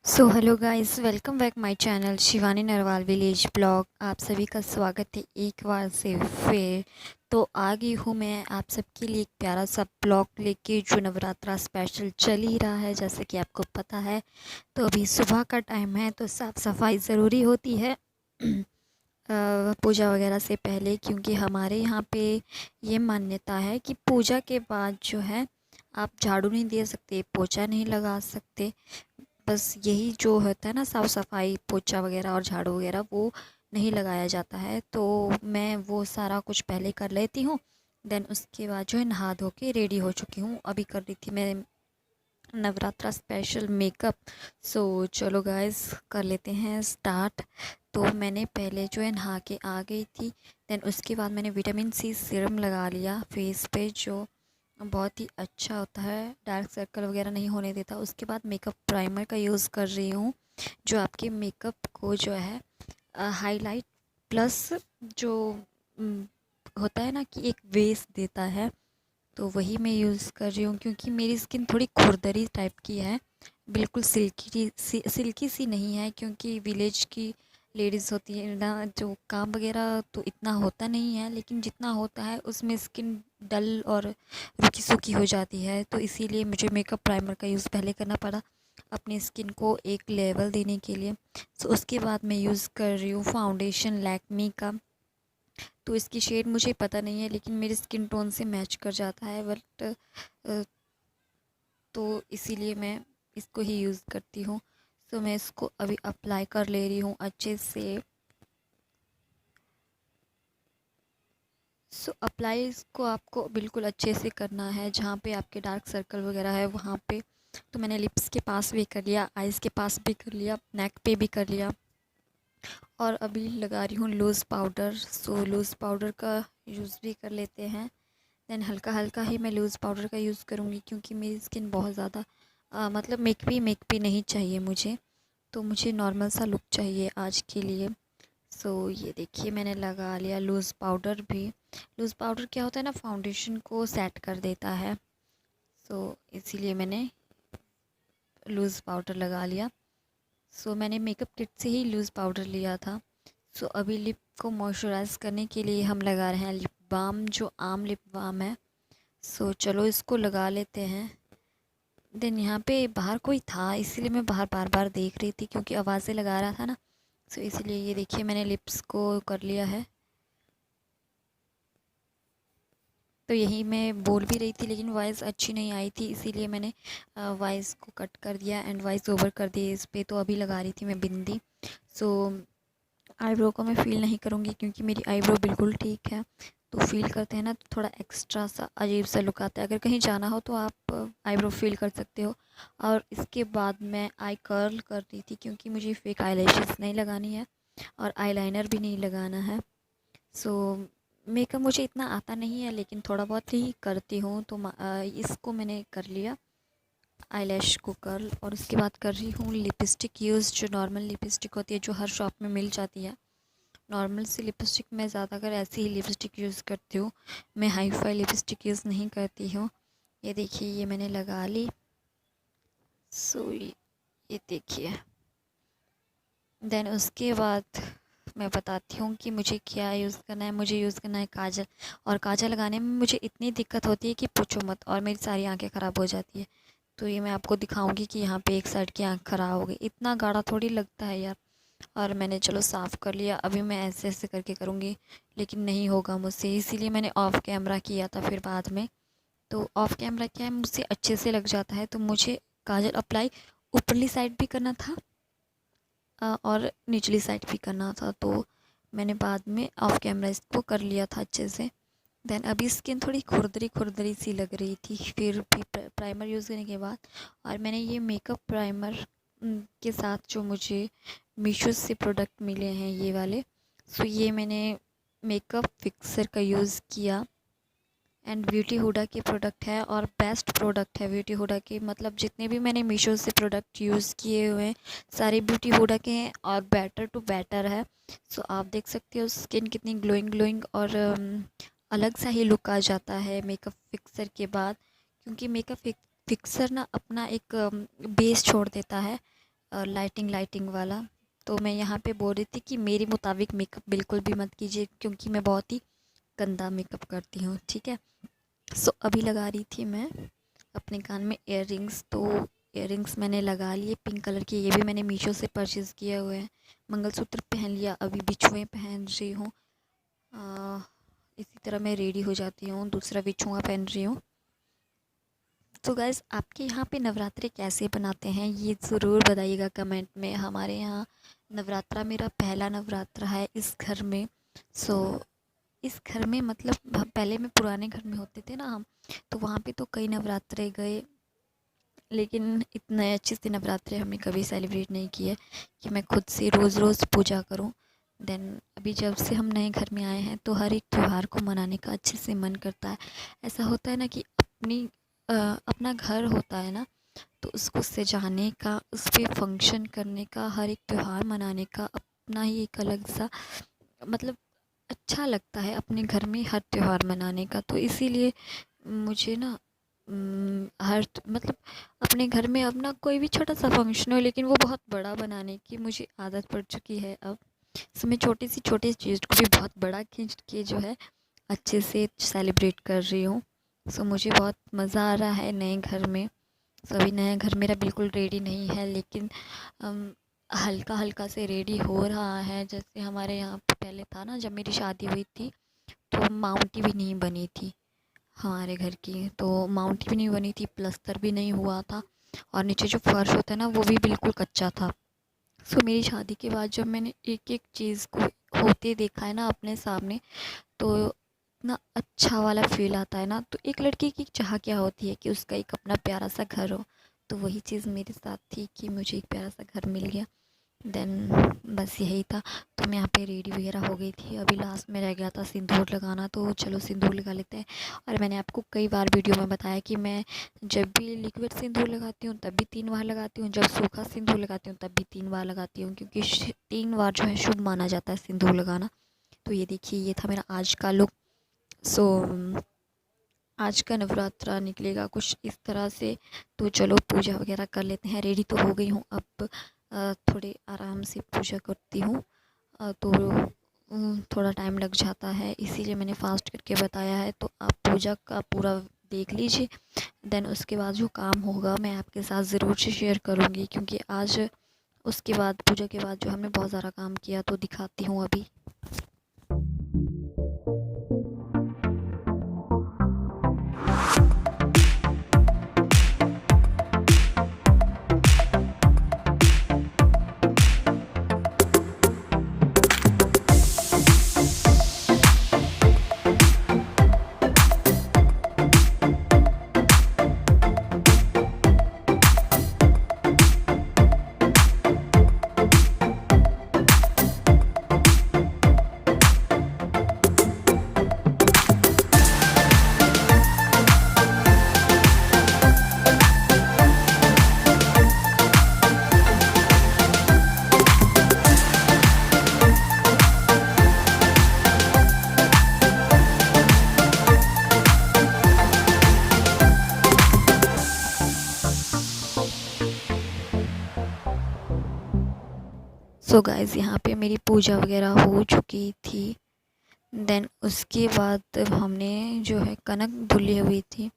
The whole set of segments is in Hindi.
So hello guys, welcome back my channel Shivani Narwal village blog. आप सभी का स्वागत है एक बार से फिर। तो आ गई हूँ मैं आप सबके लिए एक प्यारा सा ब्लॉग लेके, जो नवरात्रा स्पेशल चल ही रहा है जैसे कि आपको पता है। तो अभी सुबह का टाइम है, तो साफ़ सफाई ज़रूरी होती है पूजा वगैरह से पहले, क्योंकि हमारे यहाँ पे ये मान्यता है कि पूजा के बाद जो है आप झाड़ू नहीं दे सकते, पोछा नहीं लगा सकते। बस यही जो होता है ना, साफ़ सफाई, पोछा वगैरह और झाड़ू वगैरह, वो नहीं लगाया जाता है। तो मैं वो सारा कुछ पहले कर लेती हूँ। देन उसके बाद जो है नहा धो के रेडी हो चुकी हूँ। अभी कर रही थी मैं नवरात्रा स्पेशल मेकअप। सो चलो गाइस, कर लेते हैं स्टार्ट। तो मैंने पहले जो है नहा के आ गई थी। देन उसके बाद मैंने विटामिन सी सीरम लगा लिया फेस पे, जो बहुत ही अच्छा होता है, डार्क सर्कल वगैरह नहीं होने देता। उसके बाद मेकअप प्राइमर का यूज़ कर रही हूँ, जो आपके मेकअप को जो है हाईलाइट प्लस जो उम, होता है ना कि एक बेस देता है। तो वही मैं यूज़ कर रही हूँ, क्योंकि मेरी स्किन थोड़ी खुरदरी टाइप की है, बिल्कुल सिल्की सी नहीं है। क्योंकि विलेज की लेडीज़ होती है ना, जो काम वगैरह तो इतना होता नहीं है, लेकिन जितना होता है उसमें स्किन डल और रुकी सूखी हो जाती है। तो इसीलिए मुझे मेकअप प्राइमर का यूज़ पहले करना पड़ा, अपनी स्किन को एक लेवल देने के लिए। सो उसके बाद मैं यूज़ कर रही हूँ फाउंडेशन लैक्मी का। तो इसकी शेड मुझे पता नहीं है, लेकिन मेरी स्किन टोन से मैच कर जाता है, बट तो इसीलिए मैं इसको ही यूज़ करती हूँ। सो मैं इसको अभी अप्लाई कर ले रही हूँ अच्छे से। सो अप्लाई इसको आपको बिल्कुल अच्छे से करना है, जहाँ पे आपके डार्क सर्कल वगैरह है वहाँ पे। तो मैंने लिप्स के पास भी कर लिया, आइज़ के पास भी कर लिया, नेक पे भी कर लिया, और अभी लगा रही हूँ लूज़ पाउडर। सो लूज़ पाउडर का यूज़ भी कर लेते हैं। देन हल्का हल्का ही मैं लूज़ पाउडर का यूज़ करूँगी, क्योंकि मेरी स्किन बहुत ज़्यादा मतलब मेकअपी नहीं चाहिए मुझे। तो मुझे नॉर्मल सा लुक चाहिए आज के लिए। सो ये देखिए, मैंने लगा लिया लूज़ पाउडर भी। लूज़ पाउडर क्या होता है ना, फाउंडेशन को सेट कर देता है। सो इसीलिए मैंने लूज़ पाउडर लगा लिया। सो मैंने मेकअप किट से ही लूज़ पाउडर लिया था। सो अभी लिप को मॉइस्चराइज़ करने के लिए हम लगा रहे हैं लिप बाम, जो आम लिप बाम है। सो चलो इसको लगा लेते हैं। देन यहाँ पे बाहर कोई था, इसीलिए मैं बाहर बार बार देख रही थी, क्योंकि आवाज़ें लगा रहा था ना। सो इसीलिए ये देखिए, मैंने लिप्स को कर लिया है। तो यही मैं बोल भी रही थी, लेकिन वॉइस अच्छी नहीं आई थी, इसीलिए मैंने वॉइस को कट कर दिया एंड वॉइस ओवर कर दी इस पे। तो अभी लगा रही थी मैं बिंदी। सो आईब्रो को मैं फ़ील नहीं करूँगी, क्योंकि मेरी आईब्रो बिल्कुल ठीक है। तो फ़ील करते हैं ना, तो थोड़ा एक्स्ट्रा सा अजीब सा लुक आता है। अगर कहीं जाना हो तो आप आईब्रो फ़ील कर सकते हो। और इसके बाद मैं आई कर्ल कर रही थी, क्योंकि मुझे फेक आईलैशेस नहीं लगानी है और आईलाइनर भी नहीं लगाना है। सो मेकअप मुझे इतना आता नहीं है, लेकिन थोड़ा बहुत ही करती हूँ। तो इसको मैंने कर लिया आईलैश को कर्ल। और उसके बाद कर रही हूँ लिपस्टिक यूज़, जो नॉर्मल लिपस्टिक होती है, जो हर शॉप में मिल जाती है। नॉर्मल सी लिपस्टिक मैं ज़्यादातर ऐसी ही लिपस्टिक यूज़ करती हूँ, मैं हाई फाई लिपस्टिक यूज़ नहीं करती हूँ। ये देखिए, ये मैंने लगा ली। सो ये देखिए। देन उसके बाद मैं बताती हूँ कि मुझे क्या यूज़ करना है। मुझे यूज़ करना है काजल, और काजल लगाने में मुझे इतनी दिक्कत होती है कि पूछो मत, और मेरी सारी आंखें ख़राब हो जाती है। तो ये मैं आपको दिखाऊंगी कि यहाँ पे एक साइड की आँख ख़राब हो गई। इतना गाढ़ा थोड़ी लगता है यार। और मैंने चलो साफ़ कर लिया। अभी मैं ऐसे ऐसे करके करूँगी, लेकिन नहीं होगा मुझसे, इसीलिए मैंने ऑफ़ कैमरा किया था फिर बाद में। तो ऑफ़ कैमरा क्या है, मुझसे अच्छे से लग जाता है। तो मुझे काजल अप्लाई ऊपरली साइड भी करना था और निचली साइड भी करना था। तो मैंने बाद में ऑफ़ कैमरा इसको कर लिया था अच्छे से। देन अभी स्किन थोड़ी खुरदरी खुरदरी सी लग रही थी, फिर भी प्राइमर यूज़ करने के बाद। और मैंने ये मेकअप प्राइमर के साथ जो मुझे मीशो से प्रोडक्ट मिले हैं ये वाले, सो ये मैंने मेकअप फिक्सर का यूज़ किया। एंड ब्यूटी हुडा के प्रोडक्ट है, और बेस्ट प्रोडक्ट है ब्यूटी हुडा के। मतलब जितने भी मैंने मीशो से प्रोडक्ट यूज़ किए हुए हैं, सारे ब्यूटी हुडा के हैं, और बेटर टू बेटर है। सो आप देख सकते हो स्किन कितनी ग्लोइंग ग्लोइंग, और अलग सा ही लुक आ जाता है मेकअप फिक्सर के बाद। क्योंकि मेकअप फिक्सर ना अपना एक बेस छोड़ देता है लाइटिंग लाइटिंग वाला। तो मैं यहाँ पे बोल रही थी कि मेरे मुताबिक मेकअप बिल्कुल भी मत कीजिए, क्योंकि मैं बहुत ही गंदा मेकअप करती हूँ, ठीक है। सो अभी लगा रही थी मैं अपने कान में इयर रिंग्स। तो इयर रिंग्स मैंने लगा लिए पिंक कलर के, ये भी मैंने मीशो से परचेज़ किए हुए हैं। मंगलसूत्र पहन लिया, अभी बिछुए पहन रही हूँ। इसी तरह मैं रेडी हो जाती हूँ, दूसरा बिछुआ पहन रही हूँ। तो गाइज़, आपके यहाँ पे नवरात्रे कैसे बनाते हैं ये ज़रूर बताइएगा कमेंट में। हमारे यहाँ नवरात्रा मेरा पहला नवरात्रा है इस घर में। सो इस घर में मतलब पहले मैं पुराने घर में होते थे ना हम, तो वहाँ पे तो कई नवरात्रे गए, लेकिन इतने अच्छे से नवरात्रे हमने कभी सेलिब्रेट नहीं किए कि मैं खुद से रोज़ रोज़ पूजा करूं। देन अभी जब से हम नए घर में आए हैं तो हर एक त्यौहार को मनाने का अच्छे से मन करता है। ऐसा होता है ना कि अपना घर होता है ना, तो उसको सजाने का, उस पर फंक्शन करने का, हर एक त्यौहार मनाने का अपना ही एक अलग सा मतलब अच्छा लगता है अपने घर में हर त्यौहार मनाने का। तो इसीलिए मुझे ना मतलब अपने घर में अब ना कोई भी छोटा सा फंक्शन हो, लेकिन वो बहुत बड़ा बनाने की मुझे आदत पड़ चुकी है अब। सो मैं छोटी चीज़ को भी बहुत बड़ा खींच के जो है अच्छे से सेलिब्रेट कर रही हूँ। सो मुझे बहुत मज़ा आ रहा है नए घर में। सो अभी नया घर मेरा बिल्कुल रेडी नहीं है, लेकिन हल्का हल्का से रेडी हो रहा है। जैसे हमारे यहाँ पे पहले था ना, जब मेरी शादी हुई थी तो माउंटी भी नहीं बनी थी हमारे घर की, तो माउंटी भी नहीं बनी थी, प्लस्तर भी नहीं हुआ था, और नीचे जो फर्श होता है ना वो भी बिल्कुल कच्चा था। सो मेरी शादी के बाद जब मैंने एक एक चीज़ को होते देखा है ना अपने सामने, तो इतना अच्छा वाला फील आता है ना। तो एक लड़की की चाह क्या होती है कि उसका एक अपना प्यारा सा घर हो, तो वही चीज़ मेरे साथ थी कि मुझे एक प्यारा सा घर मिल गया। देन बस यही था। तो मैं यहाँ पे रेडी वगैरह हो गई थी, अभी लास्ट में रह गया था सिंदूर लगाना, तो चलो सिंदूर लगा लेते हैं। और मैंने आपको कई बार वीडियो में बताया कि मैं जब भी लिक्विड सिंदूर लगाती हूँ तब भी 3 बार लगाती हूँ, जब सूखा सिंदूर लगाती हूँ तब भी 3 बार लगाती हूँ, क्योंकि 3 बार जो है शुभ माना जाता है सिंदूर लगाना। तो ये देखिए, ये था मेरा आज का लुक। सो आज का नवरात्रा निकलेगा कुछ इस तरह से। तो चलो पूजा वगैरह कर लेते हैं। रेडी तो हो गई हूँ, अब थोड़े आराम से पूजा करती हूँ। तो थोड़ा टाइम लग जाता है, इसीलिए मैंने फ़ास्ट करके बताया है। तो आप पूजा का पूरा देख लीजिए, देन उसके बाद जो काम होगा मैं आपके साथ ज़रूर से शेयर करूँगी, क्योंकि आज उसके बाद पूजा के बाद जो हमने बहुत सारा काम किया, तो दिखाती हूँ अभी। सो गाइज़, यहाँ पे मेरी पूजा वगैरह हो चुकी थी। देन उसके बाद हमने जो है कनक धुली हुई थी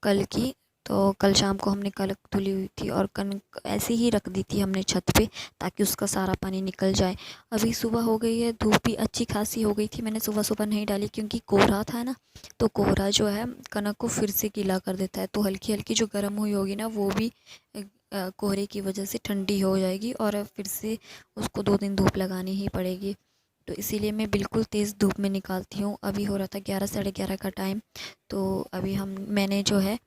कल की, तो कल शाम को हमने कनक धुली हुई थी और कनक ऐसे ही रख दी थी हमने छत पे, ताकि उसका सारा पानी निकल जाए। अभी सुबह हो गई है, धूप भी अच्छी खासी हो गई थी। मैंने सुबह सुबह नहीं डाली क्योंकि कोहरा था ना, तो कोहरा जो है कनक को फिर से गीला कर देता है। तो हल्की हल्की जो गर्म हुई होगी ना, वो भी कोहरे की वजह से ठंडी हो जाएगी, और फिर से उसको 2 दिन धूप लगानी ही पड़ेगी। तो इसीलिए मैं बिल्कुल तेज़ धूप में निकालती हूँ। अभी हो रहा था 11 साढ़े 11 का टाइम, तो अभी मैंने जो है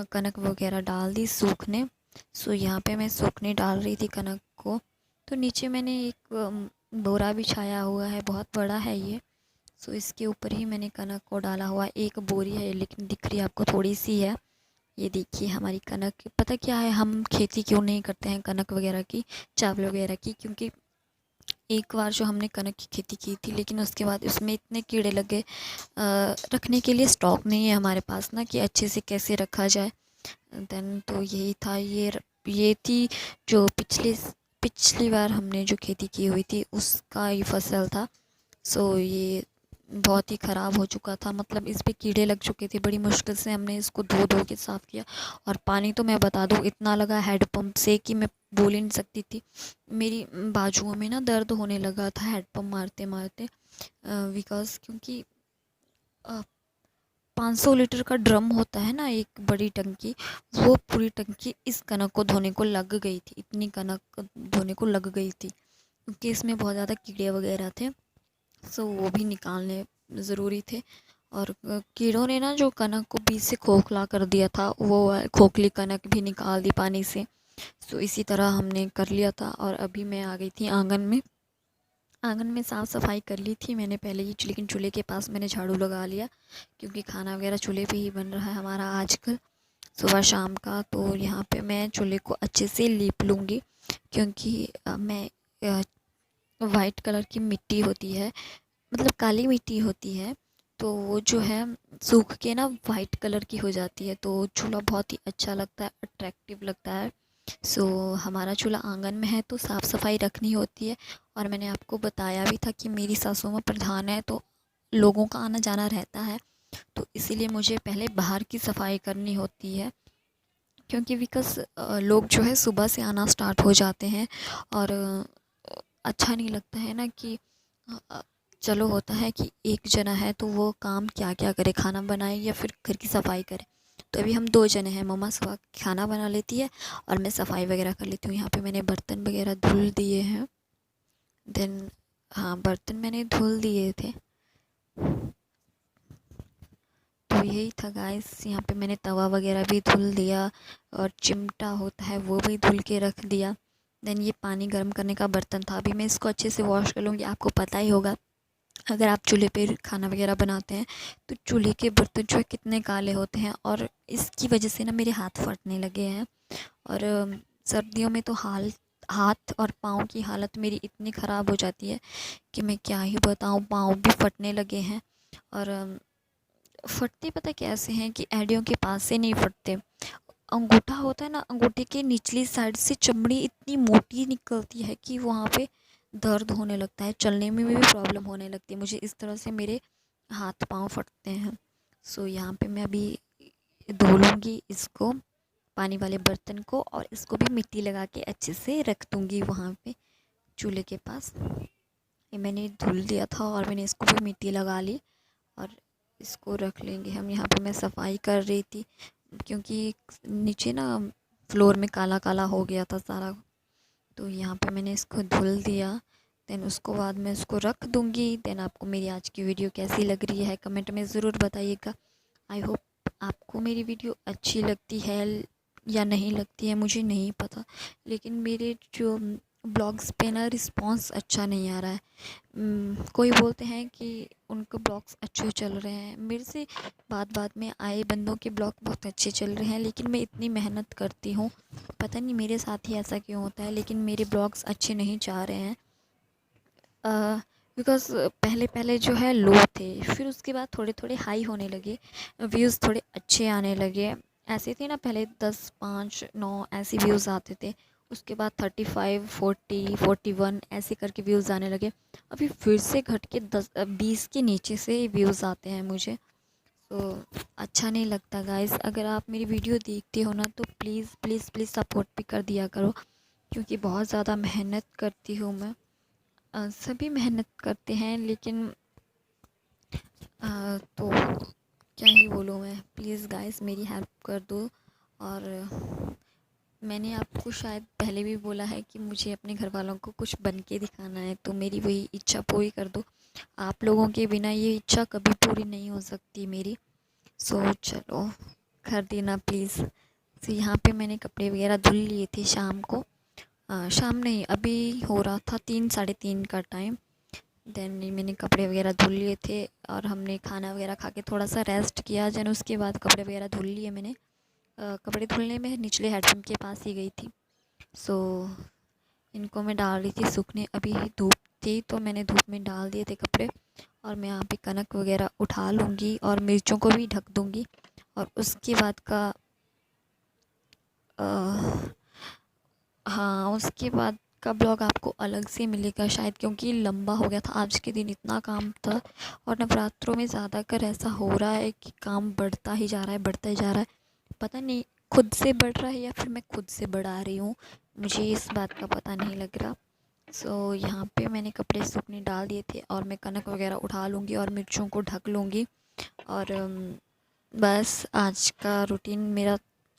कनक वगैरह डाल दी सूखने। सो यहाँ पे मैं सूखने डाल रही थी कनक को। तो नीचे मैंने एक बोरा बिछाया हुआ है, बहुत बड़ा है ये। सो इसके ऊपर ही मैंने कनक को डाला हुआ है। एक बोरी है, लेकिन दिख रही है आपको थोड़ी सी है। ये देखिए हमारी कनक। पता क्या है, हम खेती क्यों नहीं करते हैं कनक वगैरह की, चावल वगैरह की, क्योंकि एक बार जो हमने कनक की खेती की थी, लेकिन उसके बाद उसमें इतने कीड़े लगे, रखने के लिए स्टॉक नहीं है हमारे पास ना कि अच्छे से कैसे रखा जाए। देन तो यही था, ये थी जो पिछली बार हमने जो खेती की हुई थी उसका ये फसल था। सो ये बहुत ही ख़राब हो चुका था, मतलब इस पे कीड़े लग चुके थे। बड़ी मुश्किल से हमने इसको धो धो के साफ़ किया, और पानी तो मैं बता दूँ इतना लगा हैंडपम्प से कि मैं बोल ही नहीं सकती थी। मेरी बाजुओं में ना दर्द होने लगा था हैंडपम्प मारते मारते, बिकॉज़ क्योंकि 500 लीटर का ड्रम होता है ना, एक बड़ी टंकी, वो पूरी टंकी इस कनक को धोने को लग गई थी। इतनी कनक धोने को लग गई थी क्योंकि इसमें बहुत ज़्यादा कीड़े वगैरह थे। सो वो भी निकालने ज़रूरी थे। और कीड़ों ने ना जो कनक को बीच से खोखला कर दिया था, वो खोखली कनक भी निकाल दी पानी से। सो इसी तरह हमने कर लिया था। और अभी मैं आ गई थी आंगन में। आंगन में साफ़ सफाई कर ली थी मैंने पहले ही, लेकिन चूल्हे के पास मैंने झाड़ू लगा लिया क्योंकि खाना वगैरह चूल्हे पे ही बन रहा है हमारा आजकल सुबह शाम का। तो यहाँ पे मैं चूल्हे को अच्छे से लीप लूँगी क्योंकि मैं वाइट कलर की मिट्टी होती है, मतलब काली मिट्टी होती है, तो वो जो है सूख के ना वाइट कलर की हो जाती है, तो चूल्हा बहुत ही अच्छा लगता है, अट्रैक्टिव लगता है। सो हमारा चूल्हा आंगन में है तो साफ़ सफाई रखनी होती है। और मैंने आपको बताया भी था कि मेरी सासू माँ प्रधान है, तो लोगों का आना जाना रहता है, तो इसीलिए मुझे पहले बाहर की सफाई करनी होती है क्योंकि बिकॉज़ लोग जो है सुबह से आना स्टार्ट हो जाते हैं। और अच्छा नहीं लगता है ना कि अ, चलो होता है कि एक जना है तो वो काम क्या क्या करे, खाना बनाए या फिर घर की सफाई करे। तो अभी हम 2 जने हैं, मम्मा सुबह खाना बना लेती है और मैं सफाई वगैरह कर लेती हूँ। यहाँ पे मैंने बर्तन वगैरह धुल दिए हैं। देन हाँ, बर्तन मैंने धुल दिए थे। तो यही था गाइस, यहाँ पे मैंने तवा वगैरह भी धुल दिया और चिमटा होता है वो भी धुल के रख दिया। देन ये पानी गर्म करने का बर्तन था, अभी मैं इसको अच्छे से वॉश कर लूँगी। आपको पता ही होगा अगर आप चूल्हे पे खाना वगैरह बनाते हैं तो चूल्हे के बर्तन जो है कितने काले होते हैं, और इसकी वजह से ना मेरे हाथ फटने लगे हैं। और सर्दियों में तो हाथ और पाँव की हालत मेरी इतनी ख़राब हो जाती है कि मैं क्या ही बताऊँ, पाँव भी फटने लगे हैं। और फटते पता कैसे हैं कि एड़ियों के पास से नहीं फटते, अंगूठा होता है ना, अंगूठे के निचली साइड से चमड़ी इतनी मोटी निकलती है कि वहाँ पे दर्द होने लगता है, चलने में भी प्रॉब्लम होने लगती है मुझे। इस तरह से मेरे हाथ पाँव फटते हैं। सो यहाँ पे मैं अभी धो लूँगी इसको, पानी वाले बर्तन को, और इसको भी मिट्टी लगा के अच्छे से रख दूँगी वहाँ पे चूल्हे के पास। ये मैंने धुल दिया था और मैंने इसको भी मिट्टी लगा ली और इसको रख लेंगे हम। यहाँ पे मैं सफाई कर रही थी क्योंकि नीचे ना फ्लोर में काला काला हो गया था सारा, तो यहाँ पे मैंने इसको धुल दिया। देन उसको बाद में इसको रख दूँगी। देन आपको मेरी आज की वीडियो कैसी लग रही है कमेंट में ज़रूर बताइएगा। आई होप आपको मेरी वीडियो अच्छी लगती है या नहीं लगती है मुझे नहीं पता, लेकिन मेरे जो ब्लॉग्स पे ना रिस्पॉन्स अच्छा नहीं आ रहा है। कोई बोलते हैं कि उनके ब्लॉग्स अच्छे चल रहे हैं, मेरे से बात बात में आए बंदों के ब्लॉग बहुत अच्छे चल रहे हैं, लेकिन मैं इतनी मेहनत करती हूँ, पता नहीं मेरे साथ ही ऐसा क्यों होता है, लेकिन मेरे ब्लॉग्स अच्छे नहीं जा रहे हैं। बिकॉज़ पहले पहले जो है लो थे, फिर उसके बाद थोड़े थोड़े हाई होने लगे, व्यूज़ थोड़े अच्छे आने लगे। ऐसे थे ना पहले 10, 5, 9 ऐसे व्यूज़ आते थे, उसके बाद 35, 40, 41 ऐसे करके व्यूज़ आने लगे। अभी फिर से घट के 20 के नीचे से व्यूज़ आते हैं मुझे, तो अच्छा नहीं लगता गाइस। अगर आप मेरी वीडियो देखते हो ना तो प्लीज़ प्लीज़ प्लीज़ सपोर्ट भी कर दिया करो, क्योंकि बहुत ज़्यादा मेहनत करती हूँ मैं। सभी मेहनत करते हैं, लेकिन तो क्या ही बोलूँ मैं, प्लीज़ गाइस मेरी हेल्प कर दो। और मैंने आपको शायद पहले भी बोला है कि मुझे अपने घर वालों को कुछ बन के दिखाना है, तो मेरी वही इच्छा पूरी कर दो। आप लोगों के बिना ये इच्छा कभी पूरी नहीं हो सकती मेरी। सो चलो कर देना प्लीज़। तो यहाँ पे मैंने कपड़े वगैरह धुल लिए थे शाम को, शाम नहीं अभी हो रहा था 3, साढ़े 3 का टाइम। देन मैंने कपड़े वगैरह धुल लिए थे और हमने खाना वगैरह खा के थोड़ा सा रेस्ट किया। देन उसके बाद कपड़े वगैरह धुल लिए मैंने। कपड़े धुलने में निचले हेडरूम के पास ही गई थी। सो इनको मैं डाल रही थी सूखने, अभी धूप थी तो मैंने धूप में डाल दिए थे कपड़े। और मैं यहाँ पे कनक वगैरह उठा लूँगी और मिर्चों को भी ढक दूँगी। और उसके बाद का हाँ, उसके बाद का ब्लॉग आपको अलग से मिलेगा शायद, क्योंकि लंबा हो गया था। आज के दिन इतना काम था और नवरात्रों में ज़्यादातर ऐसा हो रहा है कि काम बढ़ता ही जा रहा है, बढ़ता ही जा रहा है। पता नहीं खुद से बढ़ रहा है या फिर मैं खुद से बढ़ा रही हूँ, मुझे इस बात का पता नहीं लग रहा। सो यहाँ पे मैंने कपड़े सूखने डाल दिए थे और मैं कनक वगैरह उठा लूँगी और मिर्चों को ढक लूँगी। और बस आज का रूटीन मेरा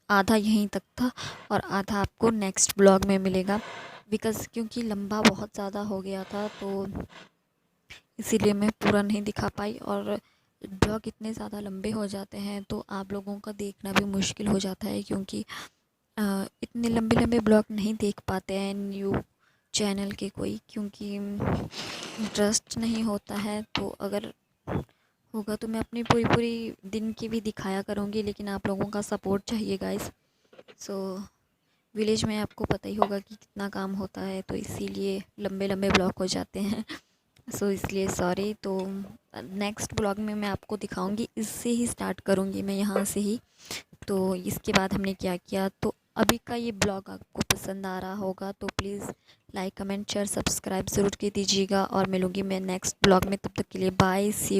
आधा यहीं तक था और आधा आपको नेक्स्ट ब्लॉग में मिलेगा, बिकॉज़ क्योंकि लंबा बहुत ज़्यादा हो गया था तो इसीलिए मैं पूरा नहीं दिखा पाई। और ब्लॉग इतने ज़्यादा लंबे हो जाते हैं तो आप लोगों का देखना भी मुश्किल हो जाता है, क्योंकि इतने लंबे लंबे ब्लॉग नहीं देख पाते हैं न्यू चैनल के कोई, क्योंकि इंटरेस्ट नहीं होता है। तो अगर होगा तो मैं अपनी पूरी पूरी दिन की भी दिखाया करूँगी, लेकिन आप लोगों का सपोर्ट चाहिए गाइस। सो विलेज में आपको पता ही होगा कि कितना काम होता है, तो इसीलिए लंबे लंबे ब्लॉग हो जाते हैं। सो इसलिए सॉरी। तो नेक्स्ट ब्लॉग में मैं आपको दिखाऊंगी, इससे ही स्टार्ट करूँगी मैं, यहाँ से ही। तो इसके बाद हमने क्या किया, तो अभी का ये ब्लॉग आपको पसंद आ रहा होगा तो please like comment share subscribe ज़रूर कर दीजिएगा। और मिलूँगी मैं नेक्स्ट ब्लॉग में, तब तक के लिए बाय, सी।